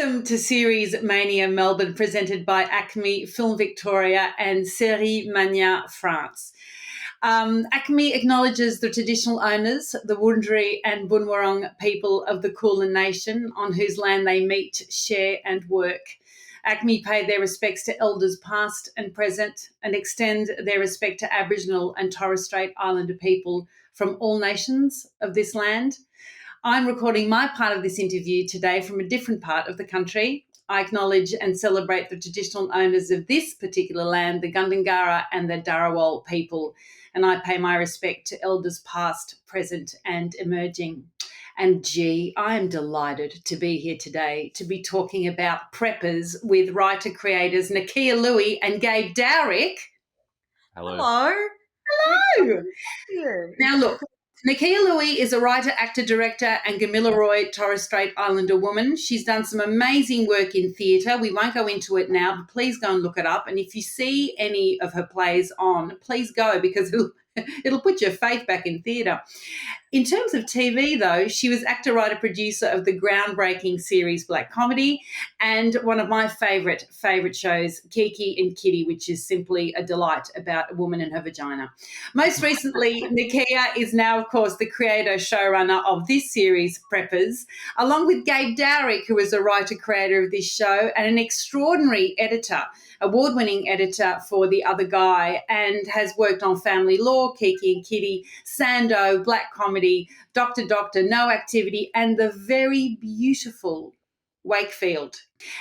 Welcome to Series Mania Melbourne, presented by ACMI Film Victoria and Series Mania France. ACMI acknowledges the traditional owners, the Wurundjeri and Bunurong people of the Kulin Nation, on whose land they meet, share and work. ACMI pay their respects to elders past and present and extend their respect to Aboriginal and Torres Strait Islander people from all nations of this land. I'm recording my part of this interview today from a different part of the country. I acknowledge and celebrate the traditional owners of this particular land, the Gundungurra and the Dharawal people, and I pay my respect to elders past, present and emerging. And gee, I am delighted to be here today to be talking about preppers with writer-creators Nakkiah Lui and Gabe Dowrick. Hello. Hello. Now look, Nakkiah Lui is a writer, actor, director and Gamilaroi Torres Strait Islander woman. She's done some amazing work in theatre. We won't go into it now, but please go and look it up. And if you see any of her plays on, please go, because it'll put your faith back in theatre. In terms of TV, though, she was actor, writer, producer of the groundbreaking series Black Comedy and one of my favourite shows, Kiki and Kitty, which is simply a delight about a woman and her vagina. Most recently, Nakkiah is now, of course, the creator, showrunner of this series, Preppers, along with Gabe Dowrick, who is a writer-creator of this show and an extraordinary editor, award-winning editor for The Other Guy, and has worked on Family Law, Kiki and Kitty, Sando, Black Comedy, Doctor, No Activity, and the very beautiful Wakefield.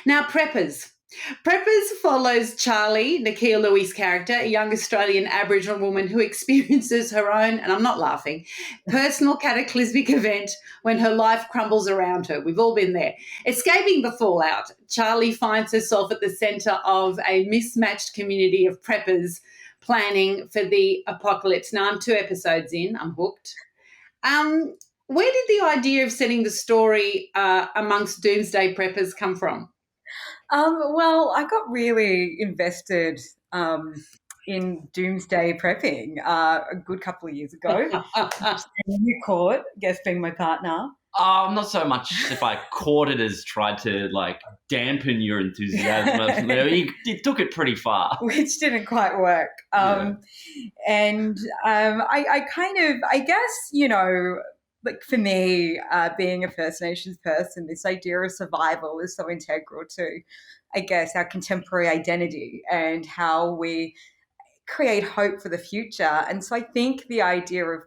Now, Preppers. Preppers follows Charlie, Nakkiah Lui's character, a young Australian Aboriginal woman who experiences her own, and I'm not laughing, personal cataclysmic event when her life crumbles around her. We've all been there. Escaping the fallout, Charlie finds herself at the centre of a mismatched community of preppers planning for the apocalypse. Now, I'm 2 episodes in. I'm hooked. Where did the idea of setting the story amongst doomsday preppers come from? Well, I got really invested in doomsday prepping a good couple of years ago. You caught, guess being my partner. Not so much if I caught it as tried to dampen your enthusiasm. You took it pretty far. Which didn't quite work. And I guess, for me, being a First Nations person, this idea of survival is so integral to, I guess, our contemporary identity and how we create hope for the future. And so I think the idea of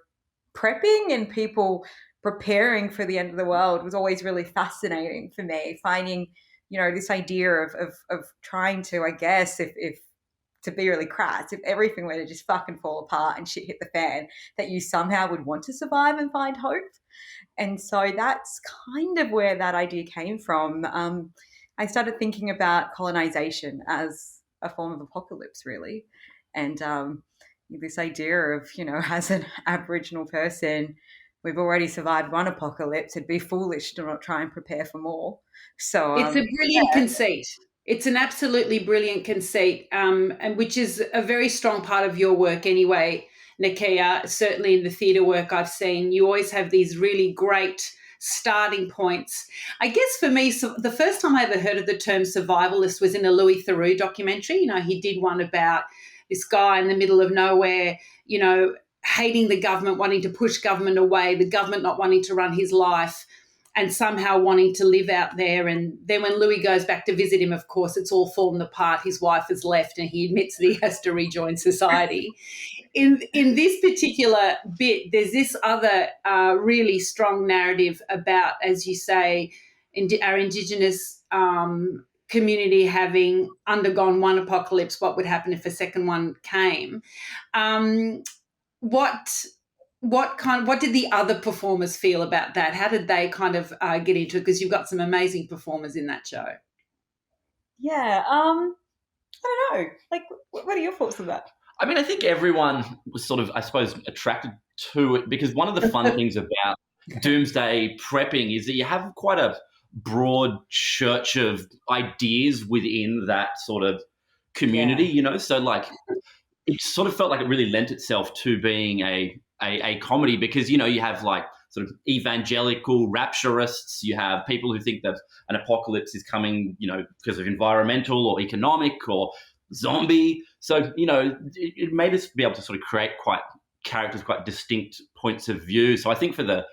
prepping and people preparing for the end of the world was always really fascinating for me, finding, this idea of trying to, I guess, if to be really crass, if everything were to just fucking fall apart and shit hit the fan, that you somehow would want to survive and find hope. And so that's kind of where that idea came from. I started thinking about colonization as a form of apocalypse, really. And this idea of, as an Aboriginal person, we've already survived one apocalypse. It'd be foolish to not try and prepare for more. So it's a brilliant conceit. It's an absolutely brilliant conceit, and which is a very strong part of your work anyway, Nakkiah. Certainly in the theatre work I've seen, you always have these really great starting points. I guess for me, so the first time I ever heard of the term survivalist was in a Louis Theroux documentary. He did one about this guy in the middle of nowhere, hating the government, wanting to push government away, the government not wanting to run his life, and somehow wanting to live out there. And then when Louis goes back to visit him, of course, it's all fallen apart. His wife has left and he admits that he has to rejoin society. In this particular bit, there's this other really strong narrative about, as you say, our Indigenous community having undergone one apocalypse, what would happen if a second one came. What did the other performers feel about that? How did they kind of get into it? Because you've got some amazing performers in that show. Yeah, I don't know. What are your thoughts on that? I mean, I think everyone was sort of, I suppose, attracted to it because one of the fun things about doomsday prepping is that you have quite a broad church of ideas within that sort of community, So, it sort of felt like it really lent itself to being a comedy because, you have sort of evangelical rapturists. You have people who think that an apocalypse is coming, because of environmental or economic or zombie. So, it made us be able to sort of create quite distinct points of view. So I think for the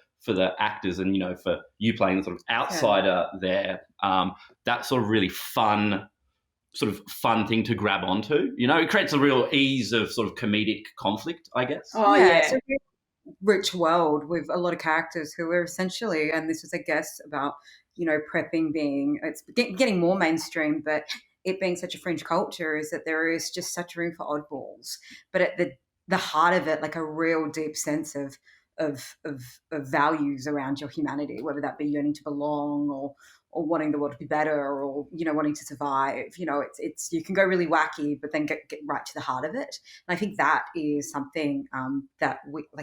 actors and, for you playing the sort of outsider there, that sort of really fun thing to grab onto. It creates a real ease of sort of comedic conflict, I guess. Oh, yeah. It's a rich world with a lot of characters who are essentially, and this was, I guess, about, prepping it's getting more mainstream, but it being such a fringe culture is that there is just such room for oddballs. But at the heart of it, like a real deep sense of values around your humanity, whether that be yearning to belong or wanting the world to be better or, wanting to survive. It's you can go really wacky, but then get right to the heart of it. And I think that is something that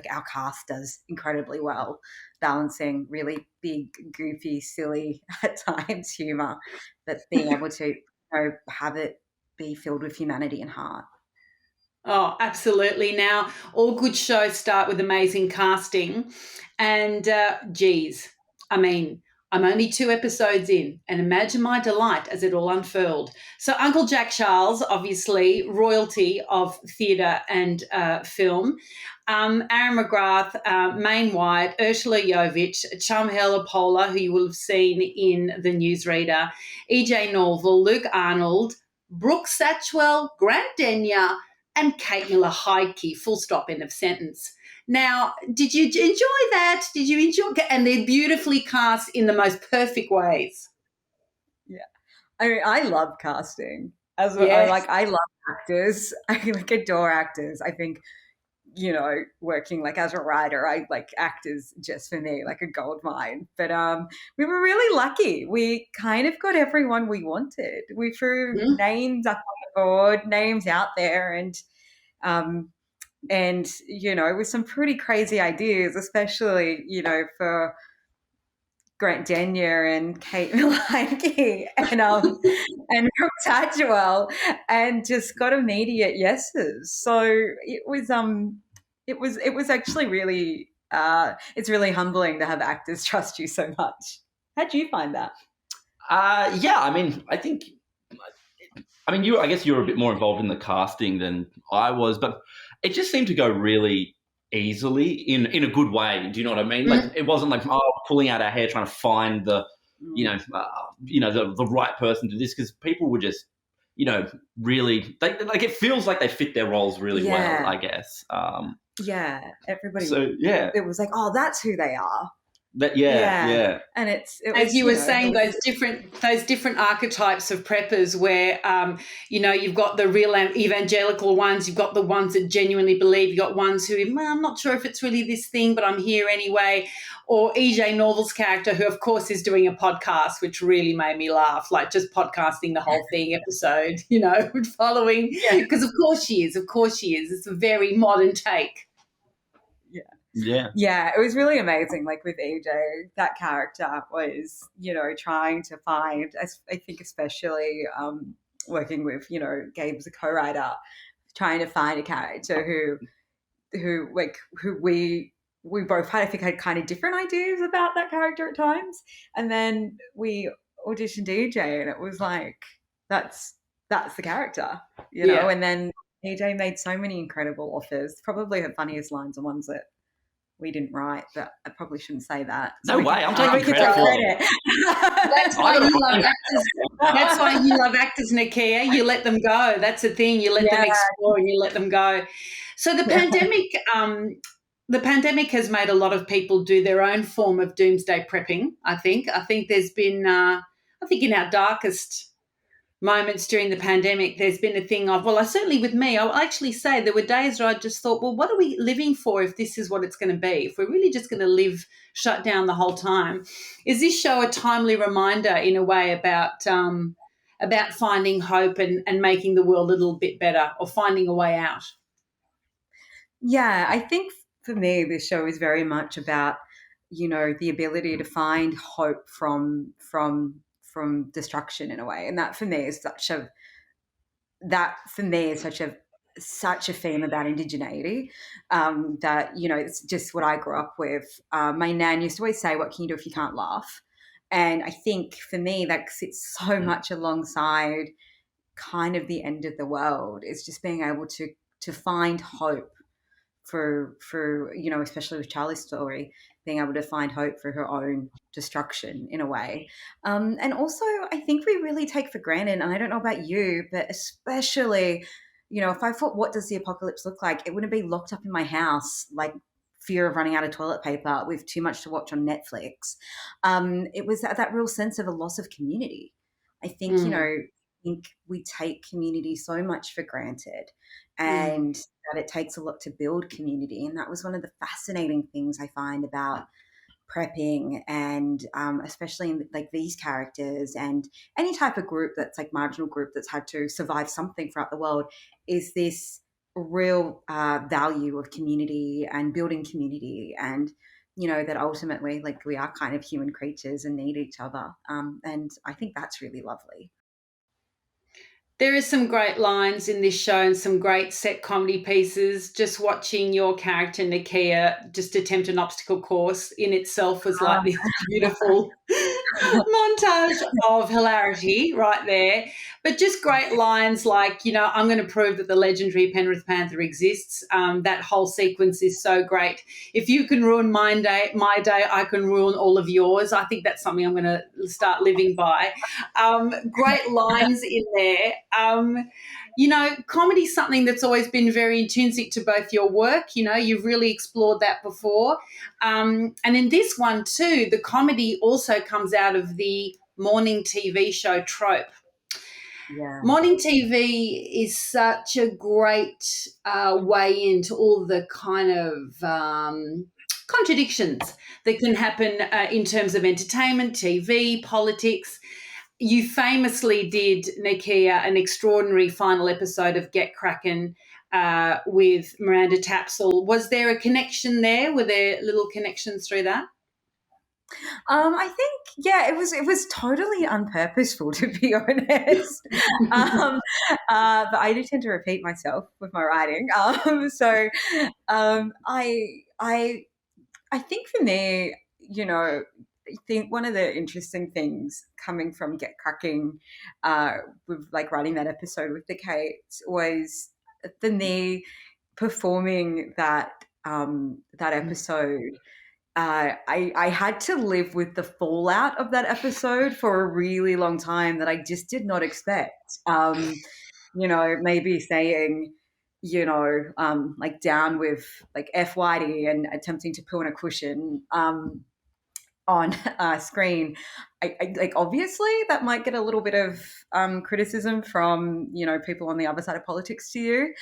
our cast does incredibly well, balancing really big, goofy, silly at times humor, but being able to have it be filled with humanity and heart. Oh, absolutely. Now, all good shows start with amazing casting. And, I'm only 2 episodes in, and imagine my delight as it all unfurled. So Uncle Jack Charles, obviously, royalty of theatre and film. Aaron McGrath, Meyne Wyatt, Ursula Yovich, Chamhela Pola, who you will have seen in The Newsreader, EJ Norvill, Luke Arnold, Brooke Satchwell, Grant Denyer, and Kate Miller-Heidke, full stop, end of sentence. Now, did you enjoy that? Did you enjoy? And they're beautifully cast in the most perfect ways. Yeah, I love casting. I love actors. I adore actors. I think, working as a writer, I actors just for me like a gold mine. But we were really lucky. We kind of got everyone we wanted. We threw names up on the board, names out there, and with some pretty crazy ideas, especially, for Grant Denyer and Kate Miller-Heidke and Brooke Satchwell, and just got immediate yeses. So it was actually really it's really humbling to have actors trust you so much. How'd you find that? I guess you were a bit more involved in the casting than I was, but it just seemed to go really easily in a good way. Do you know what I mean? It wasn't like pulling out our hair trying to find the the right person to this, because people were just really it feels like they fit their roles really well, I guess. Everybody. So it was like, oh, that's who they are. And it was, as you were saying, those different archetypes of preppers where you've got the real evangelical ones, you've got the ones that genuinely believe, you've got ones who I'm not sure if it's really this thing, but I'm here anyway. Or EJ Norvill's character, who of course is doing a podcast, which really made me laugh, like just podcasting the whole thing episode, following, because of course she is. It's a very modern take. Yeah, it was really amazing. Like with EJ, that character was, trying to find, I think especially working with, Gabe as a co-writer, trying to find a character who we both had kind of different ideas about that character at times. And then we auditioned EJ and it was like, that's the character, know, and then EJ made so many incredible offers. Probably her funniest lines are ones that we didn't write, but I probably shouldn't say that. So I'm taking credit for it. That's why you love actors. That's why you love actors, Nakkiah. You let them go. That's the thing. You let them explore. You let them go. So the pandemic has made a lot of people do their own form of doomsday prepping. I think there's been. I think in our darkest moments during the pandemic, there's been a thing of, certainly with me, I'll actually say there were days where I just thought, well, what are we living for if this is what it's going to be? If we're really just going to live shut down the whole time? Is this show a timely reminder in a way about finding hope and making the world a little bit better, or finding a way out? Yeah, I think for me, this show is very much about, the ability to find hope from destruction in a way. And that for me is such a such a theme about indigeneity that, it's just what I grew up with. My nan used to always say, what can you do if you can't laugh? And I think for me, that sits so much alongside kind of the end of the world. Is just being able to find hope for especially with Charlie's story, being able to find hope for her own destruction in a way. And also, I think we really take for granted, and I don't know about you, but especially, if I thought, what does the apocalypse look like? It wouldn't be locked up in my house, like fear of running out of toilet paper with too much to watch on Netflix. It was that real sense of a loss of community. I think, we take community so much for granted, and that it takes a lot to build community. And that was one of the fascinating things I find about prepping, and especially in like these characters and any type of group that's like marginal group that's had to survive something throughout the world, is this real value of community and building community, and that ultimately, like, we are kind of human creatures and need each other, and I think that's really lovely. There is some great lines in this show and some great set comedy pieces. Just watching your character, Nakkiah, just attempt an obstacle course in itself was like this beautiful montage of hilarity right there. But just great lines like, I'm going to prove that the legendary Penrith Panther exists. That whole sequence is so great. If you can ruin my day, I can ruin all of yours. I think that's something I'm going to start living by. Great lines in there. Comedy is something that's always been very intrinsic to both your work. You've really explored that before. And in this one too, the comedy also comes out of the morning TV show trope. Yeah. Morning TV is such a great way into all the kind of contradictions that can happen in terms of entertainment, TV, politics. You famously did, Nakkiah, an extraordinary final episode of Get Krack with Miranda Tapsell. Was there a connection there? Were there little connections through that? I think, it was totally unpurposeful, to be honest. But I do tend to repeat myself with my writing. So I think for me, I think one of the interesting things coming from Get Cracking, with like writing that episode with the Kate, was for me performing that episode. I had to live with the fallout of that episode for a really long time that I just did not expect. Maybe saying, like, down with like F Whitey and attempting to poo in a cushion on screen. I like, obviously that might get a little bit of criticism from people on the other side of politics to you,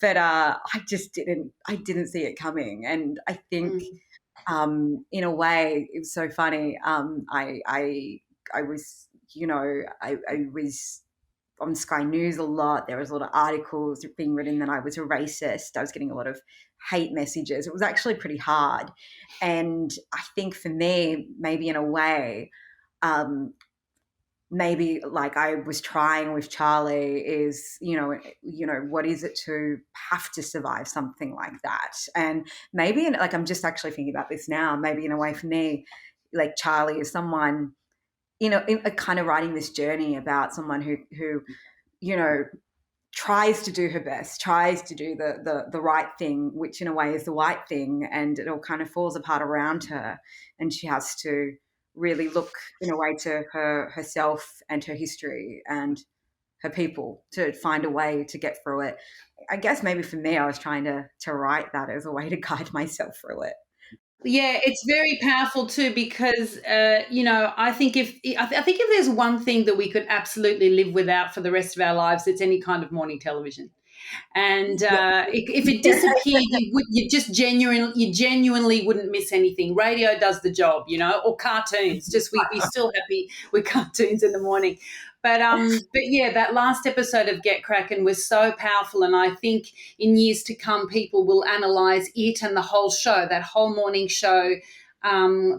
but I didn't see it coming, and I think in a way it was so funny. I was I was on Sky News a lot. There was a lot of articles being written that I was a racist. I was getting a lot of hate messages. It was actually pretty hard. And I think for me, maybe in a way, maybe like I was trying with Charlie is, what is it to have to survive something like that? And maybe, like, I'm just actually thinking about this now, maybe in a way for me, like, Charlie is someone, in a kind of writing this journey about someone who tries to do her best, tries to do the right thing, which in a way is the right thing, and it all kind of falls apart around her, and she has to really look in a way to herself and her history and her people to find a way to get through it. I guess maybe for me, I was trying to write that as a way to guide myself through it. Yeah, it's very powerful too, because I think if there's one thing that we could absolutely live without for the rest of our lives, it's any kind of morning television. And if it disappeared, you genuinely wouldn't miss anything. Radio does the job, or cartoons. Just we'd be still happy with cartoons in the morning. But yeah, that last episode of Get Kracken was so powerful, and I think in years to come, people will analyse it and the whole show, that whole morning show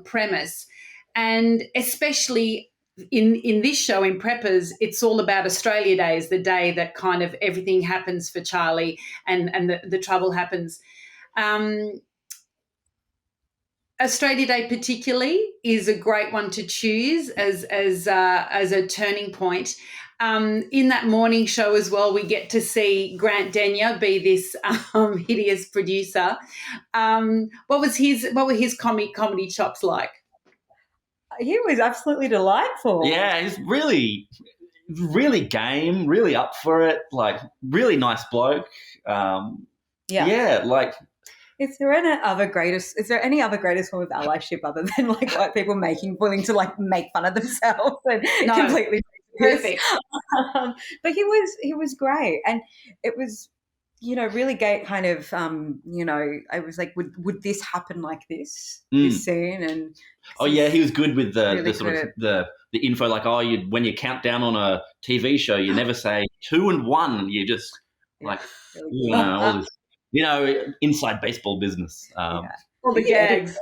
premise, and especially in this show, in Preppers, it's all about Australia Day, is the day that kind of everything happens for Charlie and the trouble happens. Australia Day particularly is a great one to choose as a turning point. In that morning show as well, we get to see Grant Denyer be this hideous producer. What were his comedy chops like? He was absolutely delightful. Yeah, he's really, really game, really up for it. Like, really nice bloke. Yeah, like. Is there any other greatest form of allyship other than like white people willing to like make fun of themselves and completely perfect? But he was great, and it was, you know, really great. Kind of, you know, I was like, would this happen like this soon? And he was good with the sort of the info. Like, when you count down on a TV show, you never say 2 and 1. You just like, really all this. You know, inside baseball business. All the gags.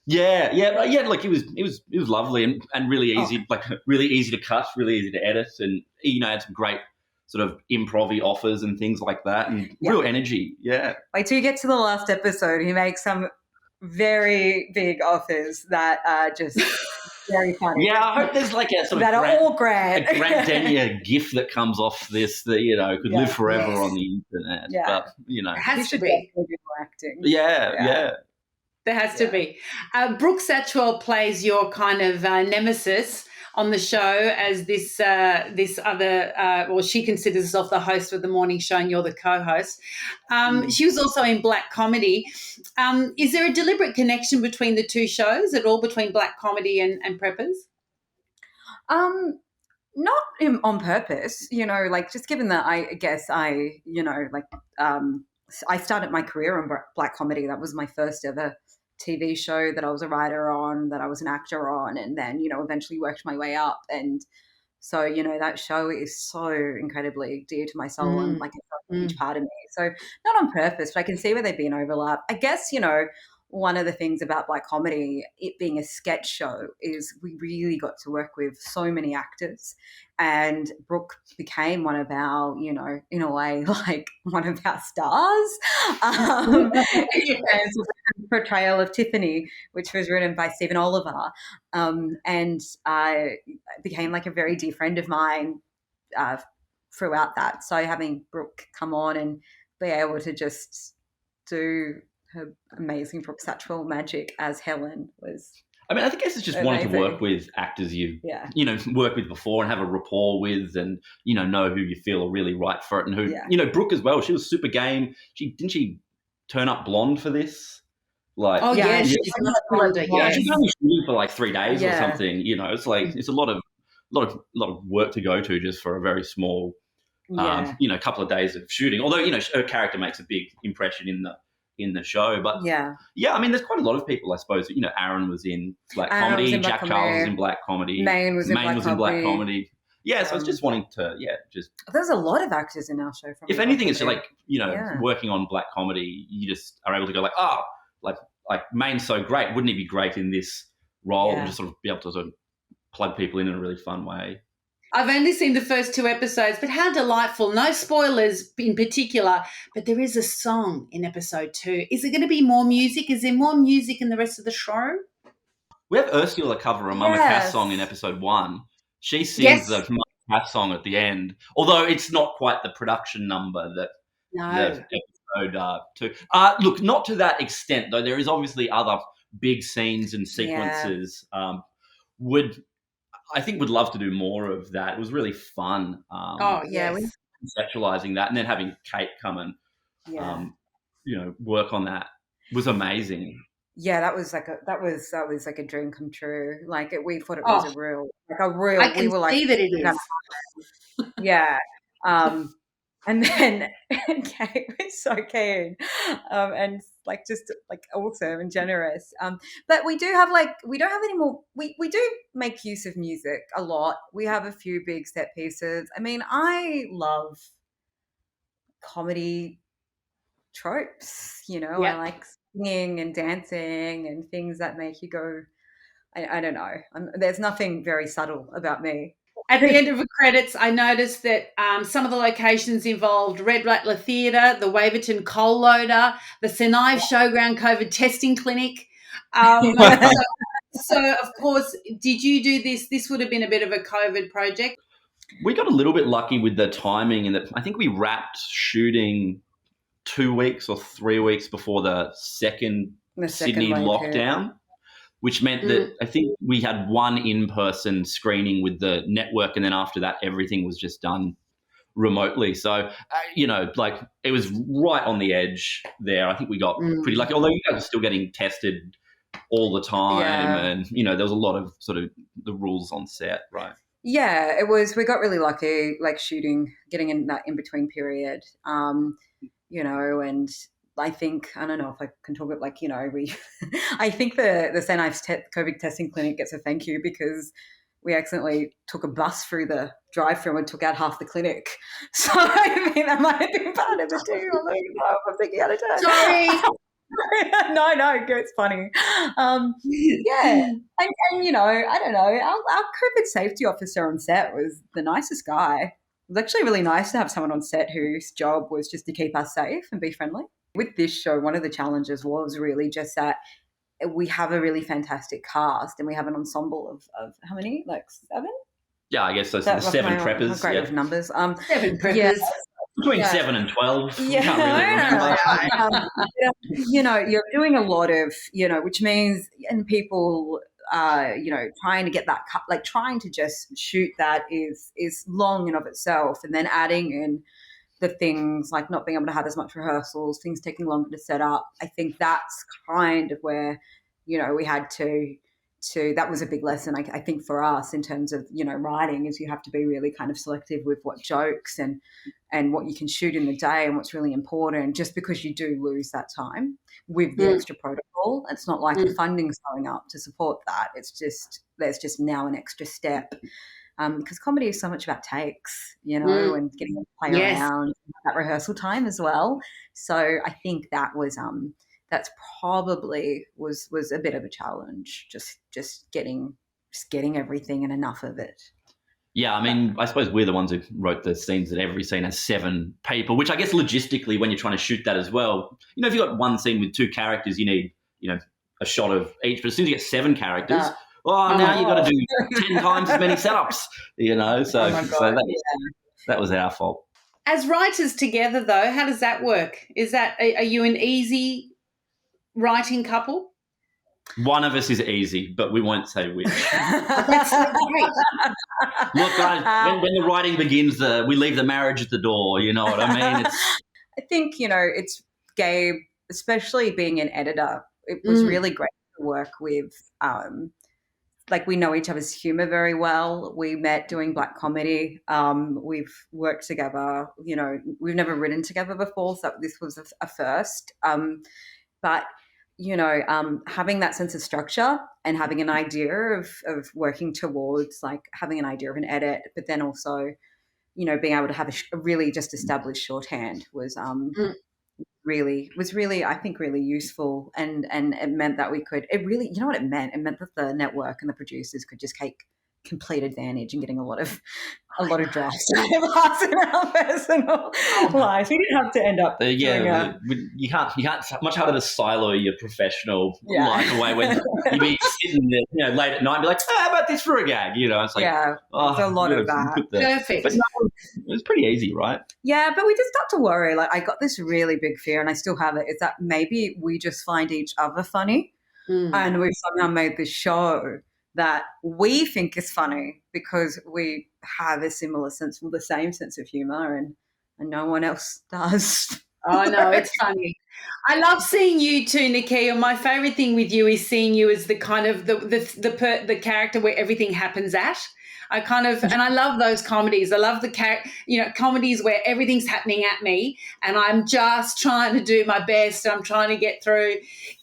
Like, it was lovely and really easy, like really easy to cut, really easy to edit, and you know, had some great sort of improv-y offers and things like that, and real energy. Yeah. Wait till you get to the last episode. He makes some very big offers that are just very funny. Yeah, I hope there's like a sort that of are all grand. A Grant Denyer gif that comes off this that, you know, could live forever on the internet. Yeah. But, you know. It has to be. More acting. Yeah. There has to be. Brooke Satchwell plays your kind of nemesis on the show as this other, she considers herself the host of the morning show and you're the co-host. She was also in Black Comedy. Is there a deliberate connection between the two shows at all, between Black Comedy and Preppers? Not on purpose, you know, like just given that I started my career on Black Comedy. That was my first ever TV show that I was a writer on, that I was an actor on, and then, you know, eventually worked my way up. And so, you know, that show is so incredibly dear to my soul and like a huge part of me. So not on purpose, but I can see where there'd be an overlap. I guess, you know, one of the things about Black Comedy, it being a sketch show, is we really got to work with so many actors, and Brooke became one of our, you know, in a way, like one of our stars. And portrayal of Tiffany, which was written by Stephen Oliver, and became like a very dear friend of mine throughout that. So having Brooke come on and be able to just do her amazing Brooke Satchwell magic as Helen was. I mean, I think it's just amazing. Wanting to work with actors you know, worked with before and have a rapport with, and, you know who you feel are really right for it, and who, you know, Brooke as well. She was super game. Didn't turn up blonde for this? Like, she's blonde. Yeah, she's only shooting for like 3 days or something. You know, it's like it's a lot of work to go to just for a very small, you know, couple of days of shooting. Although, you know, her character makes a big impression in the show. But I mean, there's quite a lot of people, I suppose. You know, Aaron was in Black Comedy, Jack Charles was in Black Comedy, Meyne was in Black Comedy. Yeah, so I was just wanting to, just. There's a lot of actors in our show. If anything, it's like, you know, working on Black Comedy, you just are able to go like, like Meyne's so great. Wouldn't he be great in this role? And just sort of be able to sort of plug people in a really fun way. I've only seen the first 2 episodes, but how delightful. No spoilers in particular, but there is a song in episode 2. Is there going to be more music? Is there more music in the rest of the show? We have Ursula cover a Mama Cass song in episode 1. She sings the Mama Cass song at the end, although it's not quite the production number that the episode 2. Look, not to that extent, though. There is obviously other big scenes and sequences. I think would love to do more of that. It was really fun. Conceptualizing that, and then having Kate come and you know, work on that was amazing. Yeah, that was like a dream come true. Like we thought it was a real. I can see that it is. Yeah. And then Kate was so keen, and like just like awesome and generous. But we don't have any more. We do make use of music a lot. We have a few big set pieces. I mean, I love comedy tropes. You know, I like singing and dancing and things that make you go, I don't know. There's nothing very subtle about me. At the end of the credits, I noticed that some of the locations involved Red Rattler Theatre, the Waverton Coal Loader, the Senai Showground COVID Testing Clinic. So, of course, did you do this? This would have been a bit of a COVID project. We got a little bit lucky with the timing, and I think we wrapped shooting 2 weeks or 3 weeks before the second Sydney lockdown, which meant that I think we had one in-person screening with the network, and then after that, everything was just done remotely. So, like it was right on the edge there. I think we got pretty lucky, although you guys are still getting tested all the time, and there was a lot of sort of the rules on set, right? Yeah, it was. We got really lucky, like getting in that in between period, and I think, I don't know if I can talk about, I think the St. Ives COVID testing clinic gets a thank you because we accidentally took a bus through the drive-through and took out half the clinic. So I mean, that might have been part of it too. Although I'm thinking out of turn. Sorry. No, it's funny. And I don't know. Our COVID safety officer on set was the nicest guy. It was actually really nice to have someone on set whose job was just to keep us safe and be friendly. With this show, one of the challenges was really just that we have a really fantastic cast and we have an ensemble of how many? Like 7? Yeah, I guess so. The 7 preppers. I'm great with numbers. 7 preppers. Yeah. Between 7 and 12. Yeah, you're doing a lot of, which means, and people, trying to get that cut, like trying to just shoot that is long in of itself, and then adding in the things like not being able to have as much rehearsals, things taking longer to set up. I think that's kind of where, we had to that was a big lesson, I think, for us in terms of, writing, is you have to be really kind of selective with what jokes and what you can shoot in the day and what's really important, just because you do lose that time with the extra protocol. It's not like the funding's going up to support that. It's just, there's just now an extra step. Because comedy is so much about takes, and getting to play around, that rehearsal time as well. So I think that was that's probably was a bit of a challenge, just getting everything and enough of it. Yeah, I mean, I suppose we're the ones who wrote the scenes that every scene has 7 people, which I guess logistically, when you're trying to shoot that as well, if you've got one scene with 2 characters, you need, a shot of each. But as soon as you get 7 characters, now you've got to do 10 times as many setups, so that was our fault. As writers together, though, how does that work? Are you an easy writing couple? One of us is easy, but we won't say which. That's great. Look, guys, when the writing begins, we leave the marriage at the door. You know what I mean? I think, it's Gabe, especially being an editor, it was really great to work with. We know each other's humour very well. We met doing black comedy. We've worked together. We've never written together before, so this was a first. But having that sense of structure and having an idea of working towards, like, having an idea of an edit, but then also, being able to have a really just established shorthand was really, I think, really useful. And it meant that we could, it really, what it meant? It meant that the network and the producers could just take complete advantage in getting a lot of drafts in our personal lives. We didn't have to end up doing you can't much harder to silo your professional life away when you be sitting there, late at night and be like, how about this for a gag? It's like, there's a lot of that. Perfect. But no, it was pretty easy, right? Yeah, but we just start to worry. Like, I got this really big fear, and I still have it, is that maybe we just find each other funny, and we've somehow made this show that we think is funny because we have the same sense of humor, and no one else does. Oh, no, it's funny. I love seeing you too, Nakkiah. My favourite thing with you is seeing you as the kind of the character where everything happens at. And I love those comedies. I love comedies where everything's happening at me and I'm just trying to do my best. I'm trying to get through.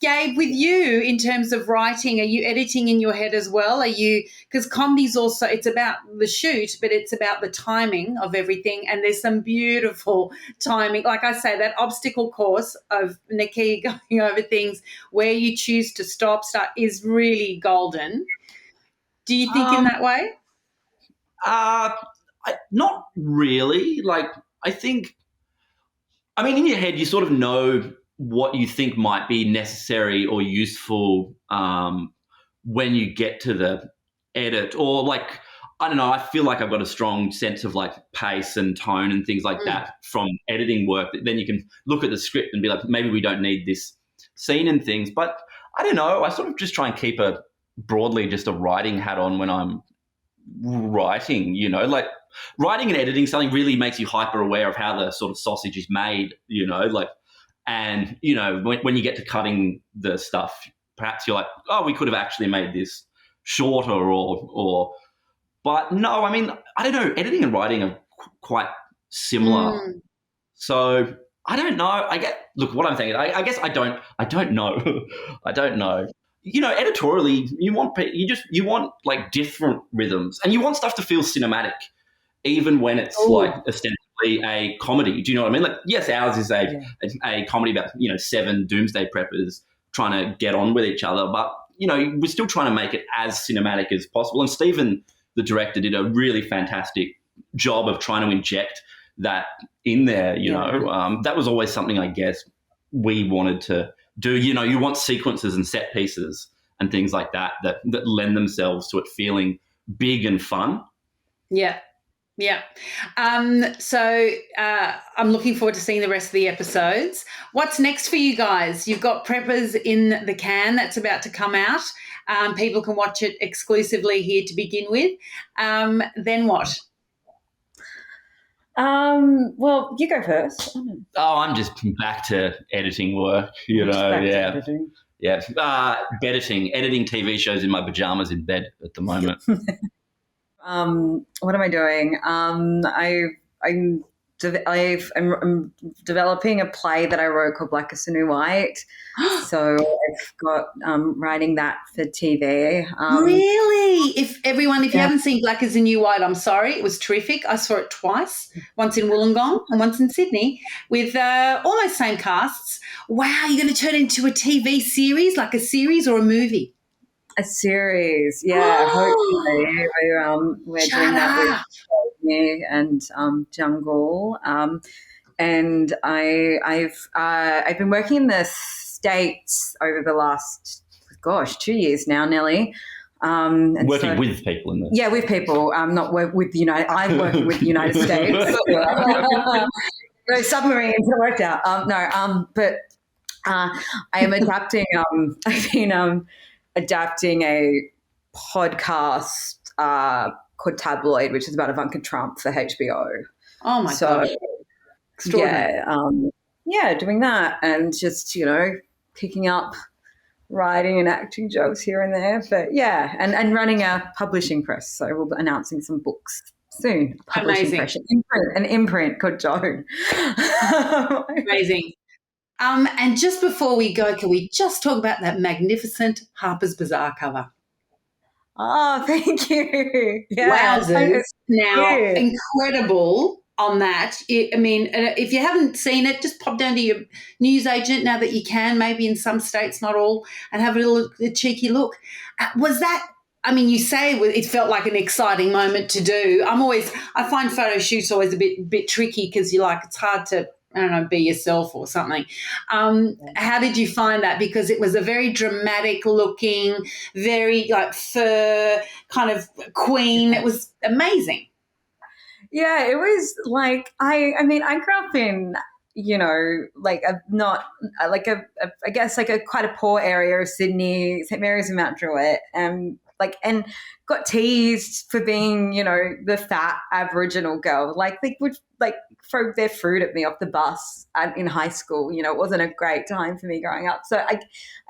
Gabe, with you, in terms of writing, are you editing in your head as well? Because comedy's also, it's about the shoot, but it's about the timing of everything. And there's some beautiful timing. Like I say, that obstacle course of Nakkiah going over things where you choose to start is really golden. Do you think in that way? Not really. Like, I think, I mean, in your head, you sort of know what you think might be necessary or useful when you get to the edit, or like, I don't know, I feel like I've got a strong sense of like pace and tone and things like that from editing work, that then you can look at the script and be like, maybe we don't need this scene and things. But I don't know, I sort of just try and keep broadly just a writing hat on when I'm writing, you know, like writing and editing something really makes you hyper aware of how the sort of sausage is made, you know, like, and, you know, when you get to cutting the stuff, perhaps you're like, oh, we could have actually made this shorter or, but no, I mean, I don't know, editing and writing are quite similar. So I don't know. Look, what I'm thinking, I guess I don't know. I don't know. You know, editorially, you want like different rhythms, and you want stuff to feel cinematic, even when it's like ostensibly a comedy. Do you know what I mean? Like, yes, ours is a comedy about, you know, 7 doomsday preppers trying to get on with each other, but, you know, we're still trying to make it as cinematic as possible. And Stephen, the director, did a really fantastic job of trying to inject that in there, you know. That was always something, I guess, we wanted to do. You know, you want sequences and set pieces and things like that lend themselves to it feeling big and fun. Yeah. Yeah. So I'm looking forward to seeing the rest of the episodes. What's next for you guys? You've got Preppers in the Can that's about to come out. People can watch it exclusively here to begin with. Then what? Well, you go first. I'm just back to editing work, you know. Yeah. Editing TV shows in my pajamas in bed at the moment. What am I doing? I'm developing a play that I wrote called Black is the New White. So I've got writing that for TV. Really? If you haven't seen Black is the New White, I'm sorry. It was terrific. I saw it twice, once in Wollongong and once in Sydney, with almost same casts. Wow, you're going to turn it into a TV series, like a series or a movie? A series, yeah. Hopefully, we're doing that with me and Jungle. And I've been working in the States over the last 2 years now, nearly. Working with people in the with people. Not with the United. I'm working with the United States. No submarines. It worked out. But I am adapting. I've been adapting a podcast called Tabloid, which is about Ivanka Trump for HBO. Oh my god! Yeah, doing that and just, you know, picking up writing and acting jobs here and there. But yeah, and running a publishing press. So we'll be announcing some books soon. Amazing. An imprint called Joan. Amazing. And just before we go, can we just talk about that magnificent Harper's Bazaar cover? Oh, thank you. Yeah. Wowzers. Now, incredible on that. If you haven't seen it, just pop down to your newsagent now that you can, maybe in some states, not all, and have a cheeky look. Was that, you say it felt like an exciting moment to do. I find photo shoots always a bit tricky because it's hard to, I don't know, be yourself or something. How did you find that? Because it was a very dramatic looking, very like fur kind of queen. It was amazing. Yeah, it was like, I grew up in, quite a poor area of Sydney, St. Mary's and Mount Druitt, and got teased for being, the fat Aboriginal girl. They would throw their fruit at me off the bus in high school. It wasn't a great time for me growing up. So I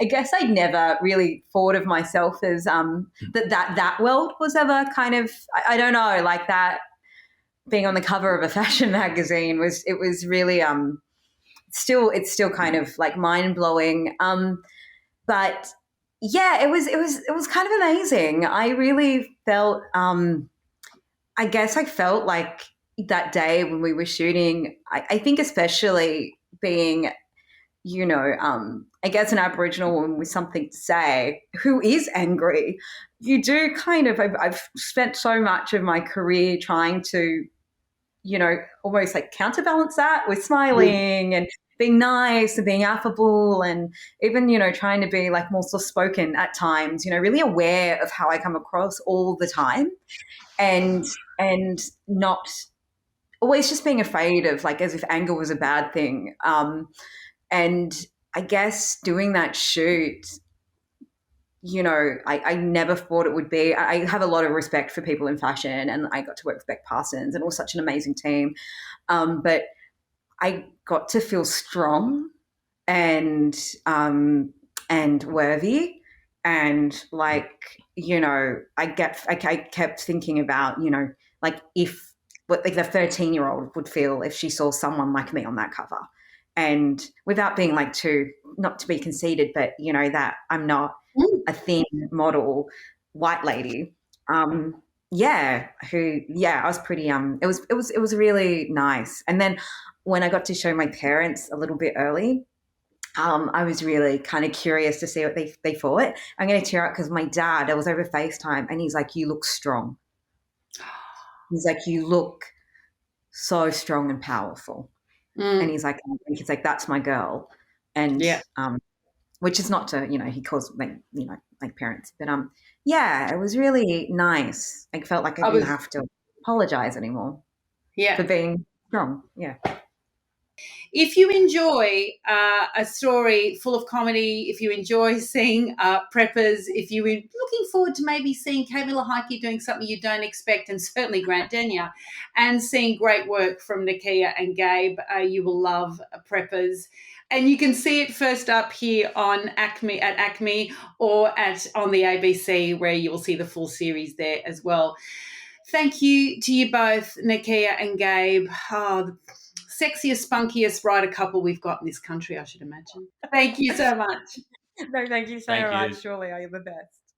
guess I never really thought of myself as that world was ever kind of, I don't know, like that. Being on the cover of a fashion magazine was really it's still kind of like mind blowing. But yeah, it was kind of amazing. I really felt I guess I felt like that day when we were shooting, I think especially being I guess an Aboriginal woman with something to say who is angry, you do kind of, I've spent so much of my career trying to, almost like counterbalance that with smiling and being nice and being affable and even, trying to be like more soft-spoken at times, really aware of how I come across all the time and not always just being afraid of like as if anger was a bad thing. And I guess doing that shoot, I never thought it would be. I have a lot of respect for people in fashion, and I got to work with Beck Parsons, and it was such an amazing team. But I got to feel strong and worthy, and I kept thinking about like if what like the 13-year-old would feel if she saw someone like me on that cover, and without being like too not to be conceited, but that I'm not a thin model white lady. I was pretty it was really nice. And then when I got to show my parents a little bit early, I was really kind of curious to see what they thought. I'm going to tear up because my dad, it was over FaceTime, and he's like, "You look strong." He's like, "You look so strong and powerful." And he's like, "That's my girl." And which is not to, he calls like parents, but it was really nice. I felt like I didn't have to apologize anymore for being strong. Yeah. If you enjoy a story full of comedy, if you enjoy seeing preppers, if you're looking forward to maybe seeing Camilla Heike doing something you don't expect, and certainly Grant Denyer, and seeing great work from Nakkiah and Gabe, you will love Preppers. And you can see it first up here on ACMI or on the ABC, where you will see the full series there as well. Thank you to you both, Nakkiah and Gabe. Oh, sexiest, spunkiest writer couple we've got in this country, I should imagine. Thank you so much. No, thank you so much, Julia. You're the best.